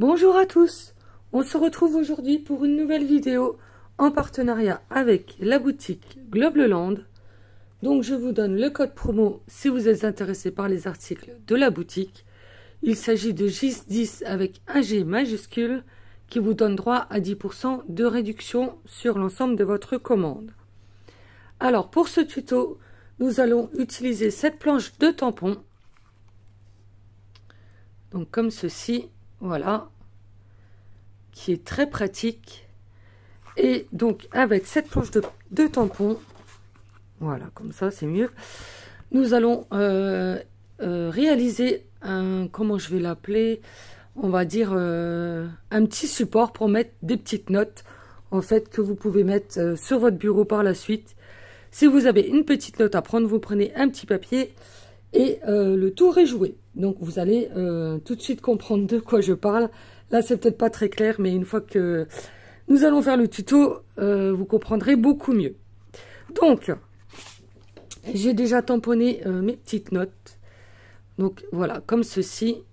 Bonjour à tous, on se retrouve aujourd'hui pour une nouvelle vidéo en partenariat avec la boutique Globleland. Donc je vous donne le code promo si vous êtes intéressé par les articles de la boutique. Il s'agit de GIS10 avec un G majuscule qui vous donne droit à 10% de réduction sur l'ensemble de votre commande. Alors pour ce tuto, nous allons utiliser cette planche de tampon. Donc comme ceci. Voilà, qui est très pratique. Et donc avec cette planche de tampon, voilà, comme ça c'est mieux, nous allons réaliser un, comment je vais l'appeler, on va dire un petit support pour mettre des petites notes, en fait, que vous pouvez mettre sur votre bureau par la suite. Si vous avez une petite note à prendre, vous prenez un petit papier et le tour est joué. Donc vous allez tout de suite comprendre de quoi je parle. Là c'est peut-être pas très clair, mais une fois que nous allons faire le tuto, vous comprendrez beaucoup mieux. Donc j'ai déjà tamponné mes petites notes. Donc voilà, comme ceci.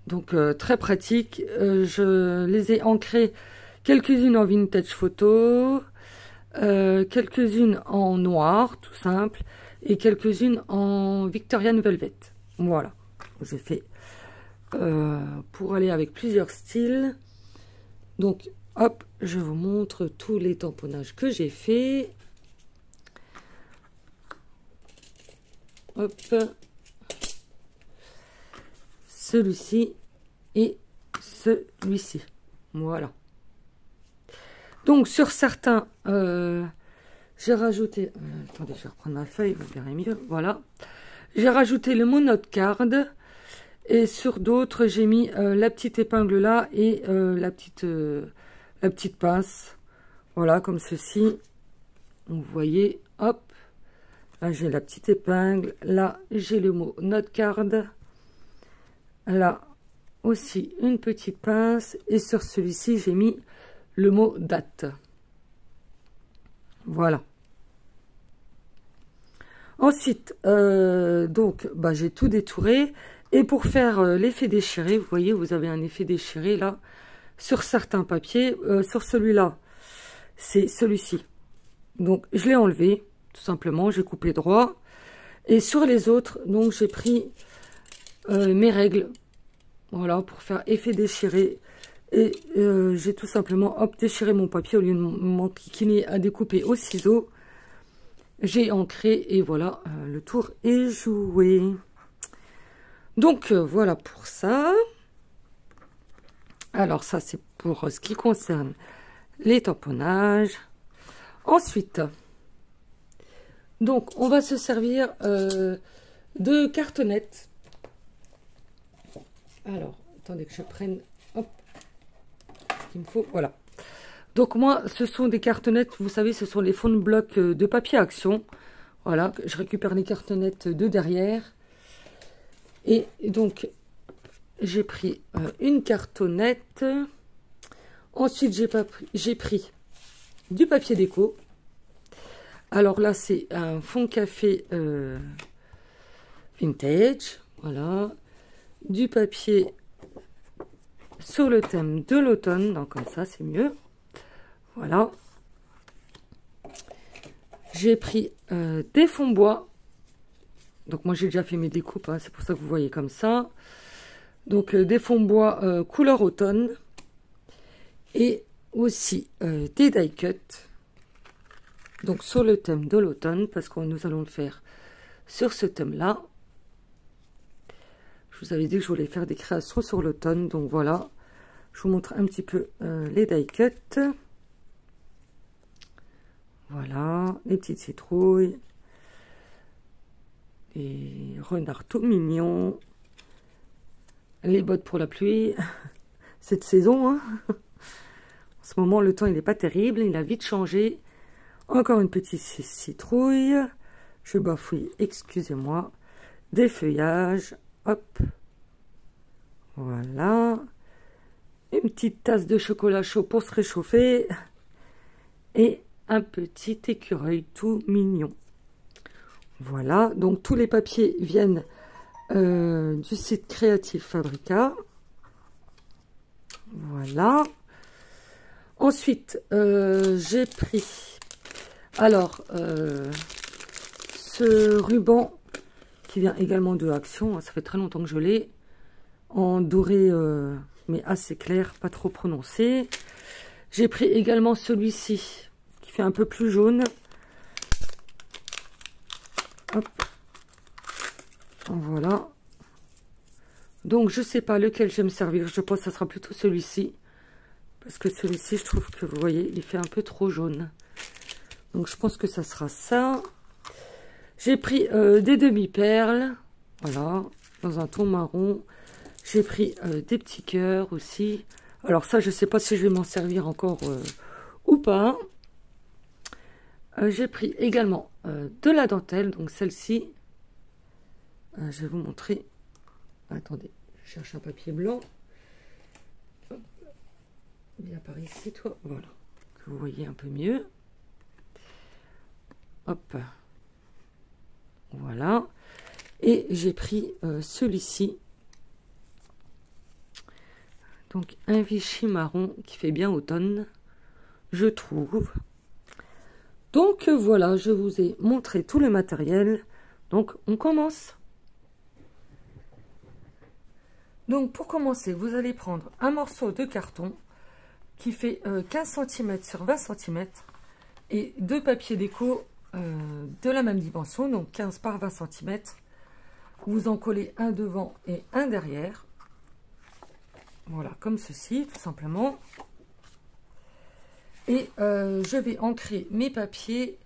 Donc très pratique. Je les ai ancrées quelques-unes en vintage photo, quelques-unes en noir tout simple, et quelques-unes en Victorian Velvet. Voilà, j'ai fait pour aller avec plusieurs styles. Donc hop, je vous montre tous les tamponnages que j'ai fait. Hop, celui-ci et celui-ci. Voilà. Donc sur certains, j'ai rajouté, attendez, je vais reprendre ma feuille, vous verrez mieux, voilà. J'ai rajouté le mot note card, et sur d'autres, j'ai mis la petite épingle là, et la petite pince, voilà, comme ceci. Vous voyez, hop, là j'ai la petite épingle, là j'ai le mot note card, là aussi une petite pince, et sur celui-ci, j'ai mis le mot date. Voilà. Ensuite, donc, j'ai tout détouré. Et pour faire l'effet déchiré, vous voyez, vous avez un effet déchiré là, sur certains papiers. Sur celui-là, c'est celui-ci. Donc, je l'ai enlevé, tout simplement. J'ai coupé droit. Et sur les autres, donc, j'ai pris mes règles. Voilà, pour faire effet déchiré. Et j'ai tout simplement, hop, déchiré mon papier au lieu de m'enquiquiner à découper au ciseau. J'ai ancré et voilà, le tour est joué. Donc voilà pour ça. Alors ça c'est pour ce qui concerne les tamponnages. Ensuite, donc on va se servir de cartonnettes. Alors, attendez que je prenne, hop, ce qu'il me faut, voilà. Donc moi, ce sont des cartonnettes, vous savez, ce sont les fonds de bloc de papier action. Voilà, je récupère les cartonnettes de derrière. Et donc, j'ai pris une cartonnette. Ensuite, j'ai pris du papier déco. Alors là, c'est un fond café vintage. Voilà. Du papier sur le thème de l'automne. Donc comme ça, c'est mieux. Voilà. J'ai pris des fonds bois. Donc moi j'ai déjà fait mes découpes, hein, c'est pour ça que vous voyez comme ça. Donc des fonds bois couleur automne. Et aussi des die cut. Donc sur le thème de l'automne, parce que nous allons le faire sur ce thème-là. Je vous avais dit que je voulais faire des créations sur l'automne. Donc voilà, je vous montre un petit peu les die cut. Voilà, les petites citrouilles, les renards tout mignons, les bottes pour la pluie, cette saison. Hein. En ce moment, le temps, il n'est pas terrible, il a vite changé. Encore une petite citrouille, je bafouille, excusez-moi, des feuillages, hop, voilà, une petite tasse de chocolat chaud pour se réchauffer, et un petit écureuil tout mignon. Voilà, donc tous les papiers viennent du site Creative Fabrica. Voilà. Ensuite, j'ai pris, alors, ce ruban qui vient également de Action. Ça fait très longtemps que je l'ai. En doré, mais assez clair, pas trop prononcé. J'ai pris également celui-ci, qui fait un peu plus jaune. Hop. Voilà. Donc, je sais pas lequel je vais me servir. Je pense que ça sera plutôt celui-ci. Parce que celui-ci, je trouve que, vous voyez, il fait un peu trop jaune. Donc, je pense que ça sera ça. J'ai pris des demi-perles. Voilà. Dans un ton marron. J'ai pris des petits cœurs aussi. Alors, ça, je sais pas si je vais m'en servir encore ou pas. J'ai pris également de la dentelle. Donc, celle-ci. Je vais vous montrer. Attendez, je cherche un papier blanc. Hop. Viens par ici, toi. Voilà. Que vous voyez un peu mieux. Hop. Voilà. Et j'ai pris celui-ci. Donc, un Vichy marron qui fait bien automne, je trouve. Donc, voilà, je vous ai montré tout le matériel. Donc, on commence. Donc, pour commencer, vous allez prendre un morceau de carton qui fait 15 cm sur 20 cm et deux papiers déco de la même dimension, donc 15 par 20 cm. Vous en collez un devant et un derrière. Voilà, comme ceci, tout simplement. Et je vais ancrer mes papiers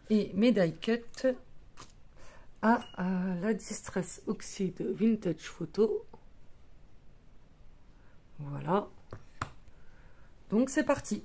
et mes die cut à la Distress Oxide Vintage Photo. Voilà. Donc, c'est parti.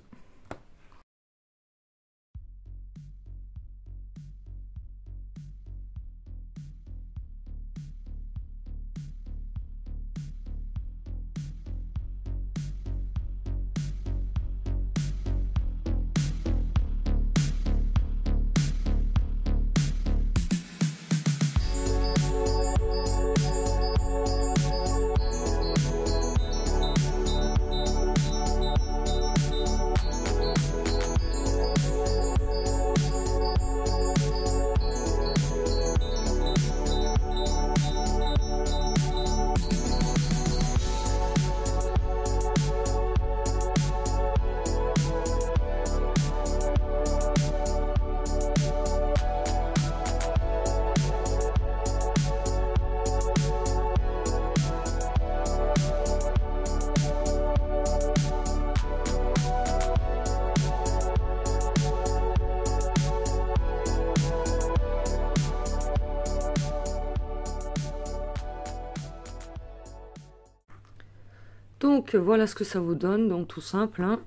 Donc voilà ce que ça vous donne, donc tout simple, hein.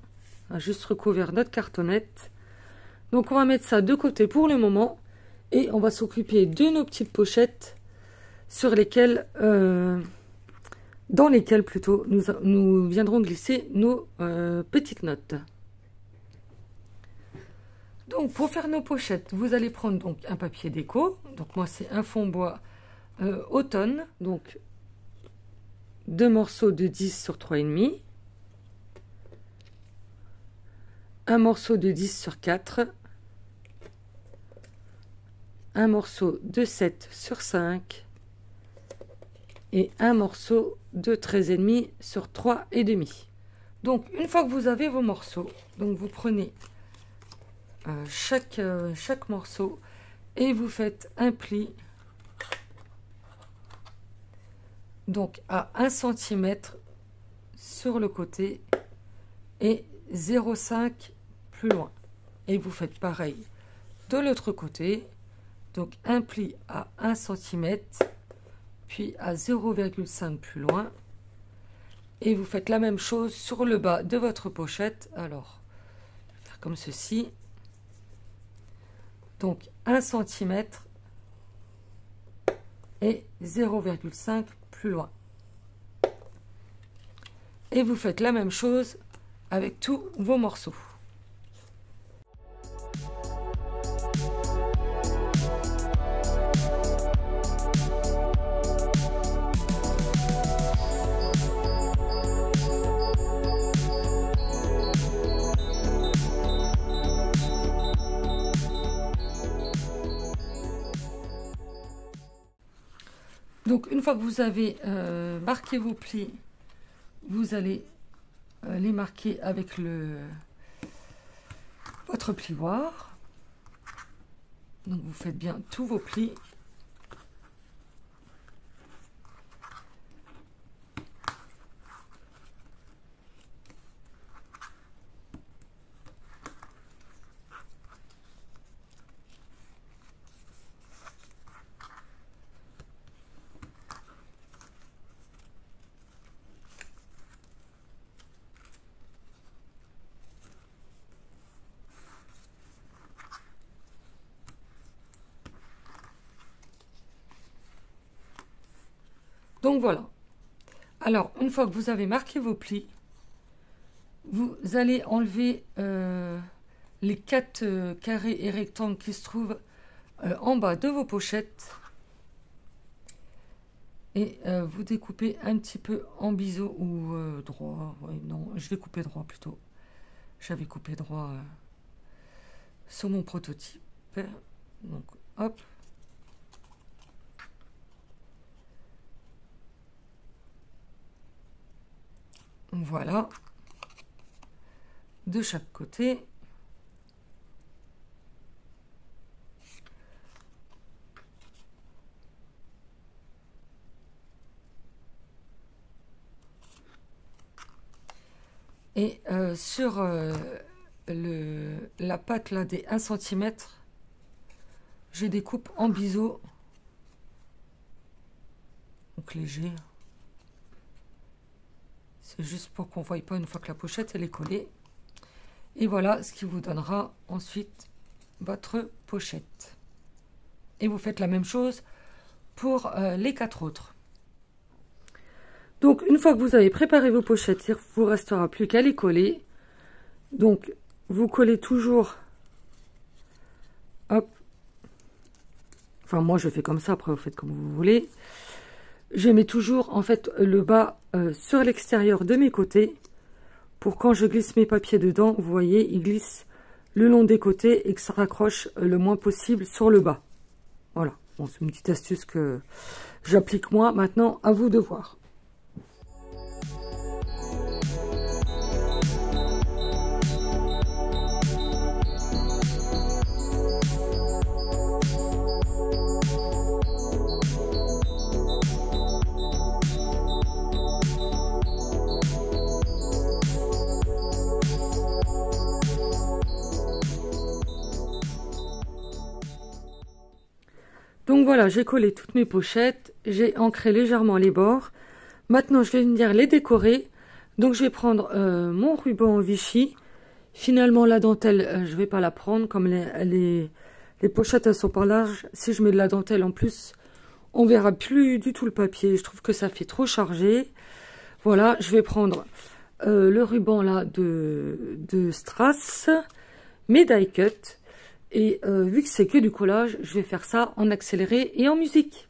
On a juste recouvert notre cartonnette. Donc on va mettre ça de côté pour le moment et on va s'occuper de nos petites pochettes sur lesquelles, dans lesquelles plutôt nous viendrons glisser nos petites notes. Donc pour faire nos pochettes, vous allez prendre donc un papier déco. Donc moi c'est un fond bois automne, donc 2 morceaux de 10 sur 3,5, un morceau de 10 sur 4, un morceau de 7 sur 5 et un morceau de 13,5 sur 3,5. Donc une fois que vous avez vos morceaux, donc vous prenez chaque morceau et vous faites un pli. Donc à 1 cm sur le côté et 0,5 plus loin. Et vous faites pareil de l'autre côté. Donc un pli à 1 cm, puis à 0,5 plus loin. Et vous faites la même chose sur le bas de votre pochette. Alors, je vais faire comme ceci. Donc 1 cm et 0,5 plus loin. Et vous faites la même chose avec tous vos morceaux. Donc, une fois que vous avez marqué vos plis, vous allez les marquer avec votre plioir. Donc, vous faites bien tous vos plis. Donc voilà. Alors, une fois que vous avez marqué vos plis, vous allez enlever les 4 carrés et rectangles qui se trouvent en bas de vos pochettes. Et vous découpez un petit peu en biseau ou droit. Ouais, non, je vais couper droit plutôt. J'avais coupé droit sur mon prototype. Donc, hop. Voilà, de chaque côté. Et sur la pâte là des 1 cm, je découpe en biseau, donc léger. C'est juste pour qu'on ne voie pas une fois que la pochette elle est collée. Et voilà ce qui vous donnera ensuite votre pochette. Et vous faites la même chose pour les 4 autres. Donc une fois que vous avez préparé vos pochettes, il ne vous restera plus qu'à les coller. Donc vous collez toujours, hop, enfin moi je fais comme ça, après vous faites comme vous voulez. Je mets toujours en fait le bas sur l'extérieur de mes côtés pour quand je glisse mes papiers dedans, vous voyez, ils glissent le long des côtés et que ça raccroche le moins possible sur le bas. Voilà, bon, c'est une petite astuce que j'applique moi. Maintenant, à vous de voir. Donc voilà, j'ai collé toutes mes pochettes, j'ai ancré légèrement les bords. Maintenant, je vais venir les décorer. Donc, je vais prendre mon ruban Vichy. Finalement, la dentelle, je vais pas la prendre. Comme les pochettes, elles sont pas larges. Si je mets de la dentelle en plus, on verra plus du tout le papier. Je trouve que ça fait trop chargé. Voilà, je vais prendre le ruban là de Strass, mes die cut. Et vu que c'est que du collage, je vais faire ça en accéléré et en musique.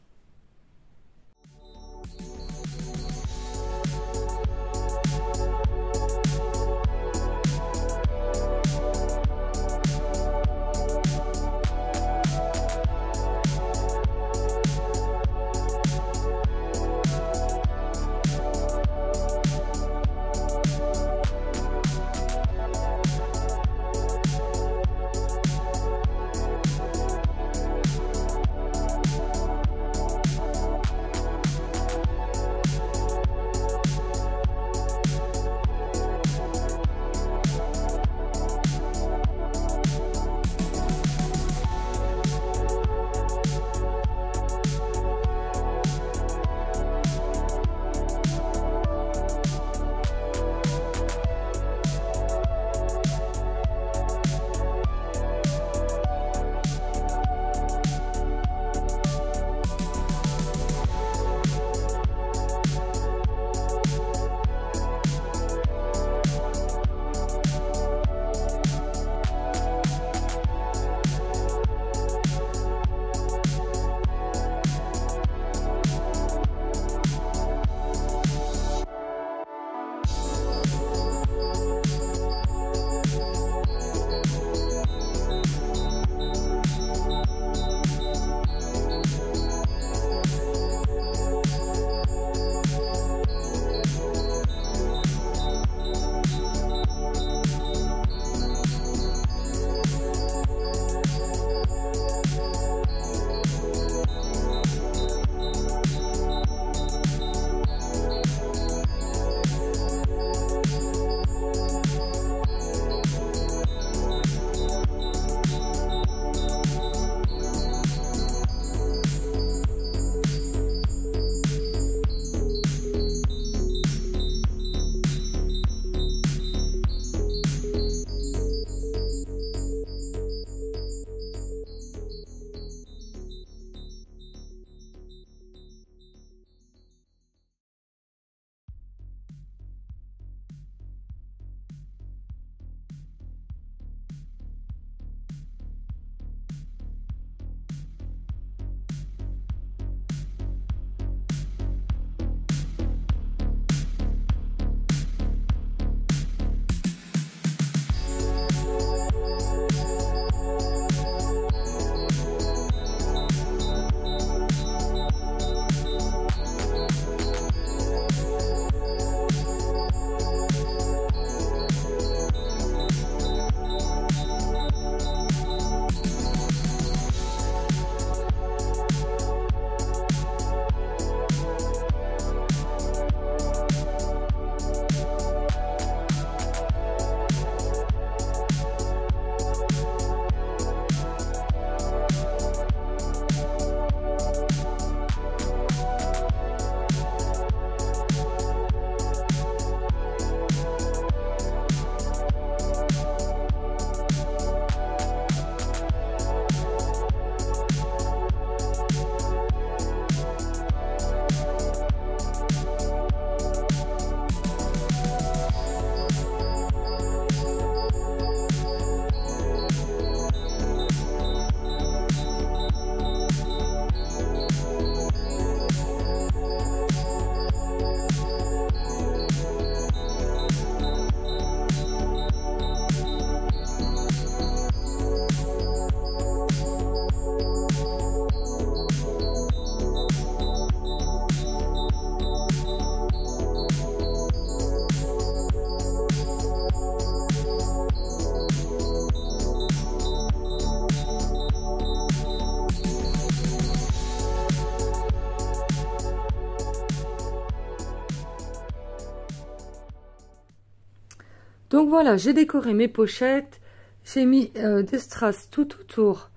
Donc voilà, j'ai décoré mes pochettes. J'ai mis des strass tout autour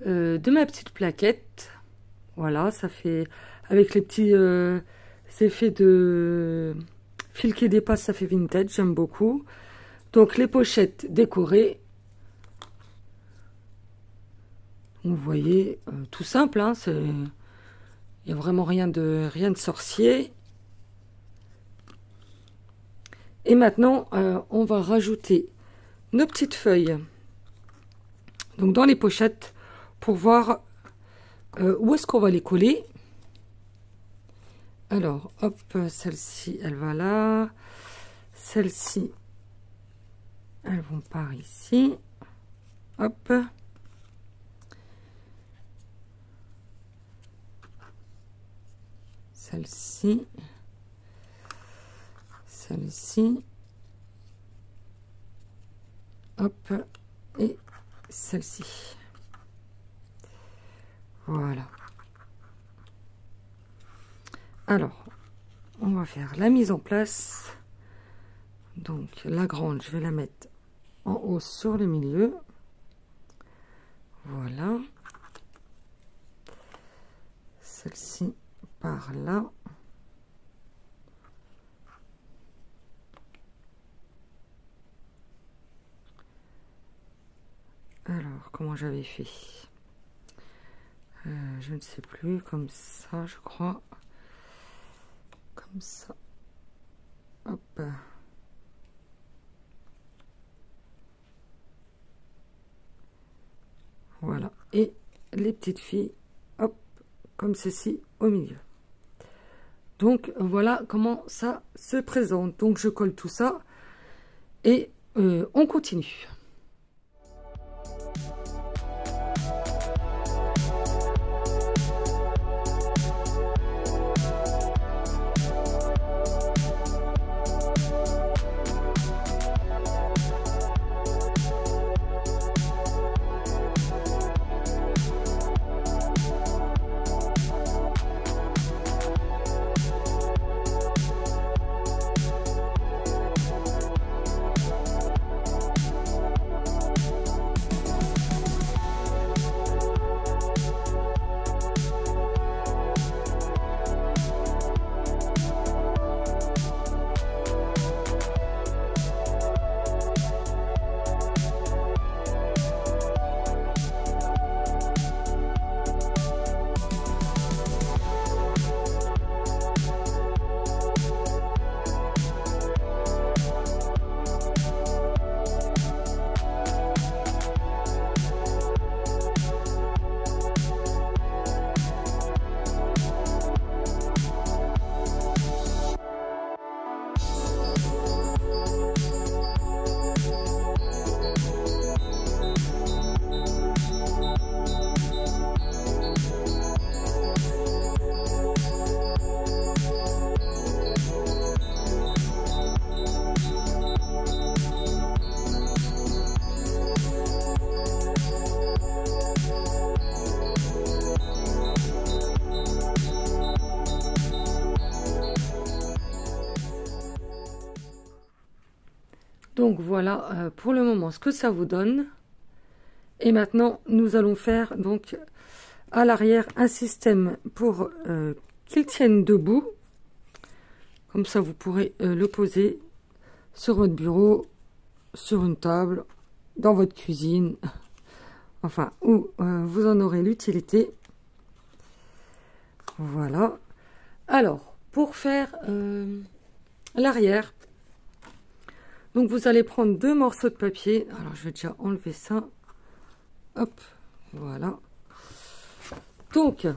de ma petite plaquette. Voilà, ça fait avec les petits effets de fil qui dépasse, ça fait vintage, j'aime beaucoup. Donc les pochettes décorées. Vous voyez, tout simple, hein, il n'y a vraiment rien de sorcier. Et maintenant, on va rajouter nos petites feuilles. Donc dans les pochettes, pour voir où est-ce qu'on va les coller. Alors, hop, celle-ci, elle va là. Celle-ci, elles vont par ici. Hop. Celle-ci. Celle-ci. Hop. Et celle-ci. Voilà. Alors, on va faire la mise en place. Donc, la grande, je vais la mettre en haut sur le milieu. Voilà. Celle-ci par là. Alors, comment j'avais fait? Je ne sais plus, comme ça, je crois. Comme ça. Hop. Voilà. Et les petites filles, hop, comme ceci au milieu. Donc, voilà comment ça se présente. Donc, je colle tout ça et on continue. Donc voilà pour le moment ce que ça vous donne. Et maintenant nous allons faire donc à l'arrière un système pour qu'il tienne debout. Comme ça vous pourrez le poser sur votre bureau, sur une table, dans votre cuisine, enfin où vous en aurez l'utilité. Voilà. Alors pour faire l'arrière, donc vous allez prendre 2 morceaux de papier. Alors je vais déjà enlever ça. Hop, voilà. Donc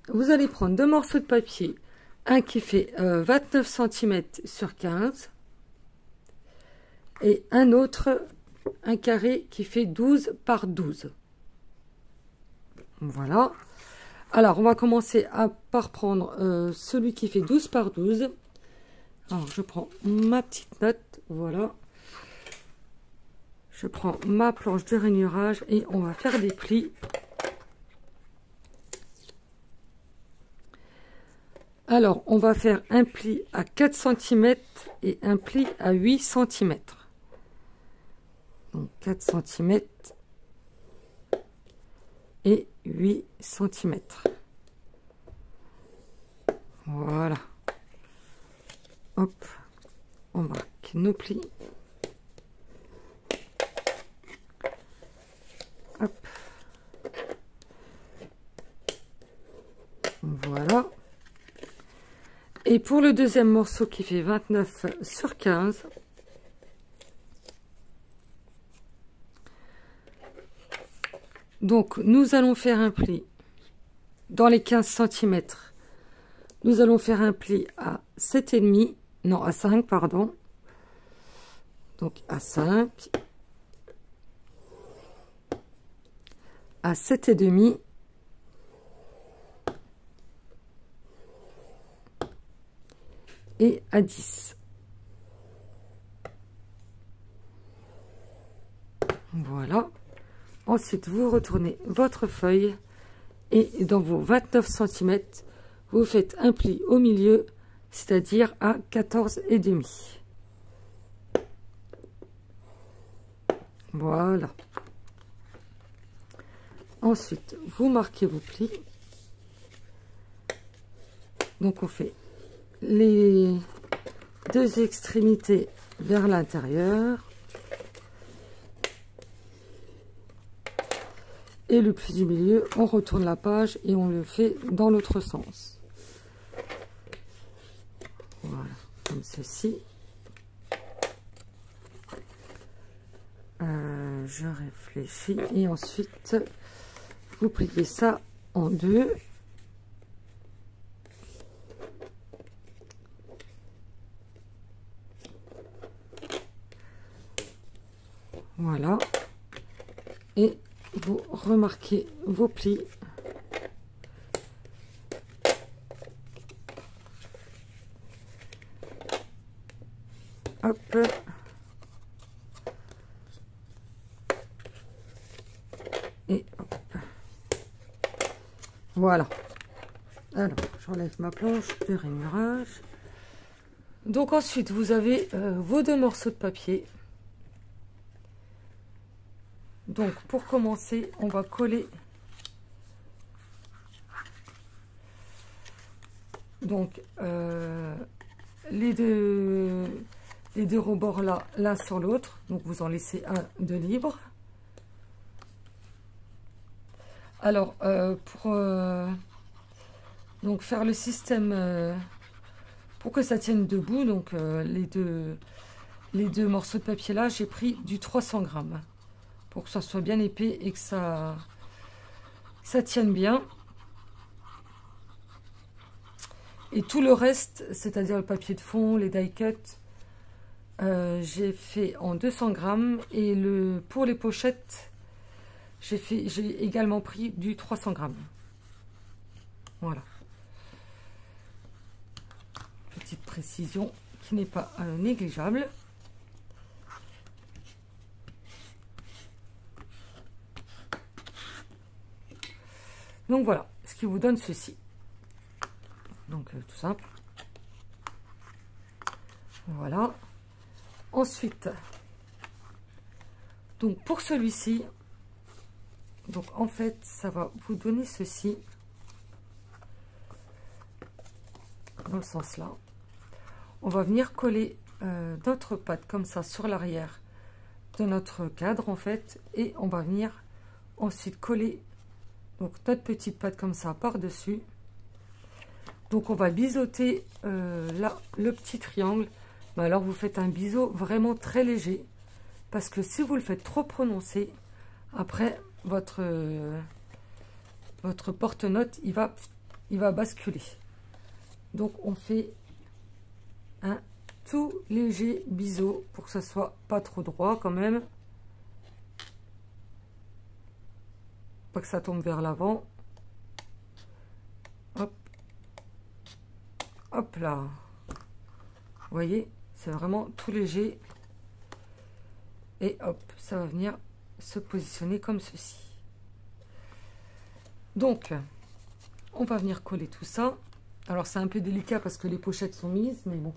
vous allez prendre 2 morceaux de papier, un qui fait 29 cm sur 15 et un autre, un carré qui fait 12 par 12. Voilà. Alors on va commencer par prendre celui qui fait 12 par 12. Alors je prends ma petite note. Voilà, je prends ma planche de rainurage et on va faire des plis. Alors on va faire un pli à 4 cm et un pli à 8 cm. Donc 4 cm et 8 cm. Voilà. Hop, on marque nos plis. Hop. Voilà. Et pour le deuxième morceau qui fait 29 sur 15, donc nous allons faire un pli dans les 15 cm. Nous allons faire un pli à 7,5, non à 5 pardon. Donc à 5, à 7,5 et à 10. Voilà. Ensuite, vous retournez votre feuille et dans vos 29 cm, vous faites un pli au milieu, c'est-à-dire à 14,5. Voilà. Ensuite, vous marquez vos plis. Donc, on fait les deux extrémités vers l'intérieur. Et le pli du milieu, on retourne la page et on le fait dans l'autre sens. Voilà, comme ceci. Je réfléchis et ensuite vous pliez ça en deux. Voilà. Et vous remarquez vos plis. Hop. Et hop. Voilà. Alors, j'enlève ma planche de rainurage. Donc ensuite, vous avez vos deux morceaux de papier. Donc pour commencer, on va coller donc les deux rebords là, l'un sur l'autre. Donc vous en laissez un de libre. Alors pour donc faire le système pour que ça tienne debout, donc les deux morceaux de papier là, j'ai pris du 300 grammes. Pour que ça soit bien épais et que ça tienne bien. Et tout le reste, c'est-à-dire le papier de fond, les die cuts, j'ai fait en 200 grammes. Et pour les pochettes, j'ai également pris du 300 grammes. Voilà. Petite précision qui n'est pas négligeable. Donc voilà, ce qui vous donne ceci. Donc tout simple. Voilà. Ensuite, donc pour celui-ci, donc en fait, ça va vous donner ceci. Dans le sens là. On va venir coller notre patte comme ça sur l'arrière de notre cadre en fait. Et on va venir ensuite coller donc notre petite patte comme ça par-dessus. Donc on va biseauter là le petit triangle. Mais alors vous faites un biseau vraiment très léger. Parce que si vous le faites trop prononcé, après votre porte-notes il va basculer. Donc on fait un tout léger biseau pour que ça soit pas trop droit quand même. Pas que ça tombe vers l'avant. Hop. Hop là. Vous voyez, c'est vraiment tout léger. Et hop, ça va venir se positionner comme ceci. Donc, on va venir coller tout ça. Alors, c'est un peu délicat parce que les pochettes sont mises, mais bon,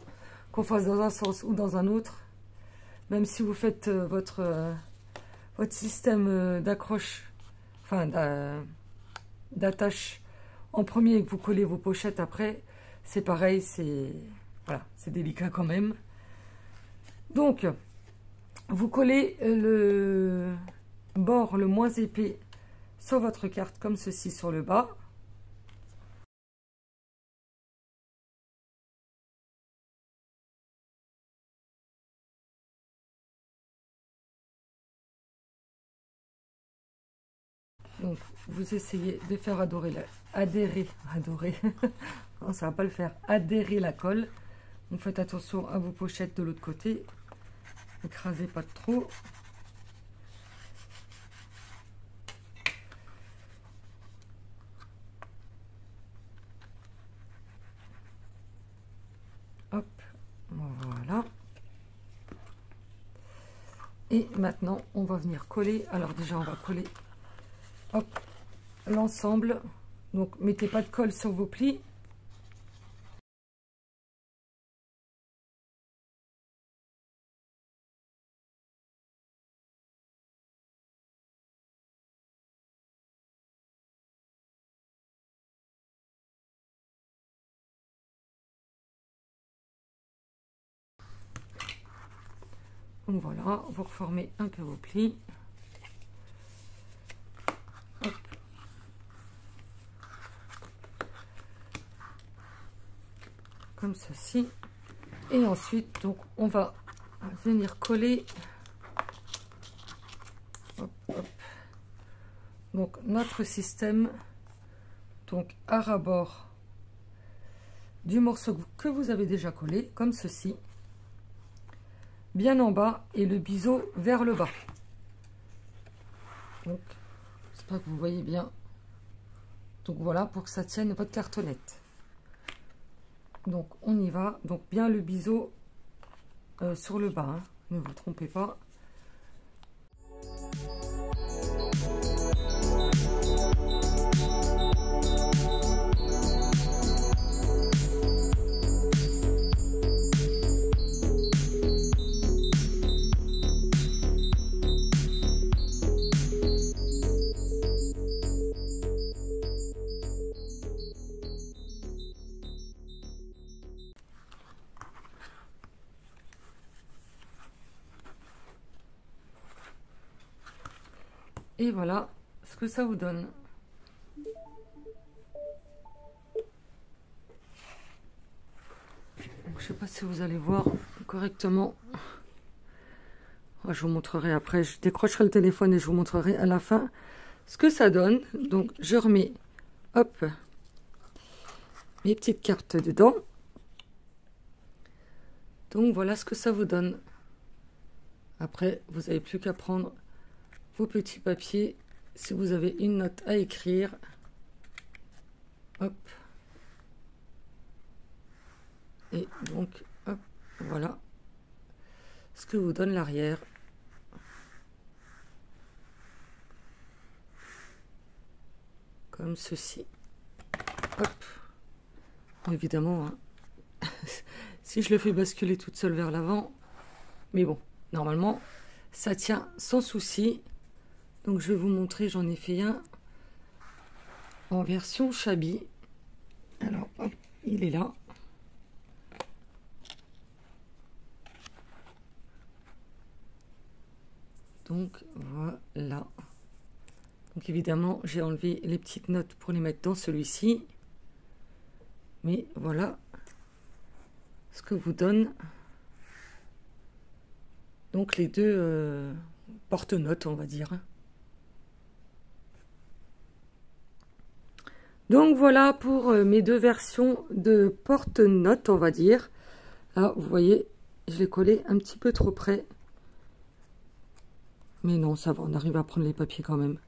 qu'on fasse dans un sens ou dans un autre, même si vous faites votre votre système d'accroche, enfin d'attache en premier et que vous collez vos pochettes après, c'est pareil, c'est voilà, c'est délicat quand même. Donc, vous collez le bord le moins épais sur votre carte comme ceci sur le bas. Donc, vous essayez de faire adhérer, non, ça va pas le faire, adhérer la colle. Donc, faites attention à vos pochettes de l'autre côté. Écrasez pas trop. Hop, voilà. Et maintenant, on va venir coller. Alors déjà, on va coller hop, l'ensemble. Donc, mettez pas de colle sur vos plis. Donc voilà, vous reformez un peu vos plis. Hop. Comme ceci. Et ensuite, donc, on va venir coller. Hop, hop. Donc, notre système, donc, à ras-bord du morceau que vous avez déjà collé, comme ceci. Bien en bas et le biseau vers le bas. Donc, j'espère que vous voyez bien. Donc, voilà, pour que ça tienne votre cartonnette. Donc, on y va. Donc, bien le biseau sur le bas. Hein. Ne vous trompez pas. Et voilà ce que ça vous donne. Donc, je sais pas si vous allez voir correctement. Je vous montrerai après. Je décrocherai le téléphone et je vous montrerai à la fin ce que ça donne. Donc, je remets, hop, mes petites cartes dedans. Donc, voilà ce que ça vous donne. Après, vous n'avez plus qu'à prendre vos petits papiers, si vous avez une note à écrire, hop, et donc, hop, voilà, ce que vous donne l'arrière. Comme ceci. Hop. Évidemment, hein, si je le fais basculer toute seule vers l'avant, mais bon, normalement, ça tient sans souci. Donc, je vais vous montrer, j'en ai fait un en version Shabby. Alors, hop, il est là. Donc, voilà. Donc, évidemment, j'ai enlevé les petites notes pour les mettre dans celui-ci. Mais voilà ce que vous donne. Donc, les deux porte-notes, on va dire. Donc voilà pour mes deux versions de porte-notes, on va dire. Là, vous voyez, je l'ai collé un petit peu trop près. Mais non, ça va, on arrive à prendre les papiers quand même.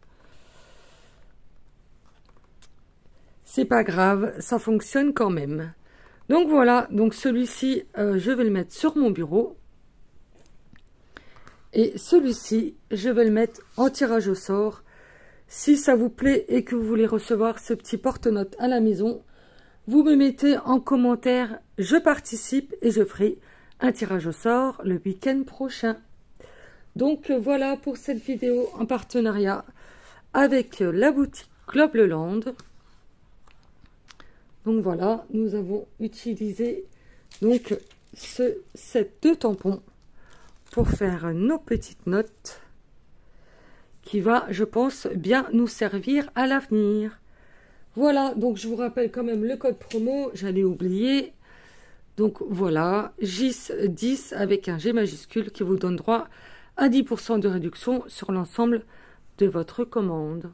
C'est pas grave, ça fonctionne quand même. Donc voilà, donc celui-ci, je vais le mettre sur mon bureau. Et celui-ci, je vais le mettre en tirage au sort. Si ça vous plaît et que vous voulez recevoir ce petit porte-notes à la maison, vous me mettez en commentaire, je participe et je ferai un tirage au sort le week-end prochain. Donc voilà pour cette vidéo en partenariat avec la boutique Club Leland. Donc voilà, nous avons utilisé donc ce set de tampons pour faire nos petites notes qui va, je pense, bien nous servir à l'avenir. Voilà, donc je vous rappelle quand même le code promo, j'allais oublier. Donc voilà, GIS10 avec un G majuscule qui vous donne droit à 10% de réduction sur l'ensemble de votre commande.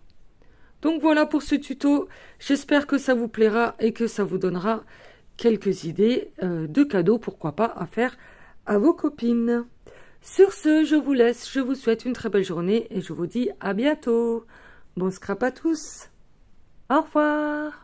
Donc voilà pour ce tuto, j'espère que ça vous plaira et que ça vous donnera quelques idées de cadeaux, pourquoi pas, à faire à vos copines. Sur ce, je vous laisse, je vous souhaite une très belle journée et je vous dis à bientôt. Bon scrap à tous. Au revoir.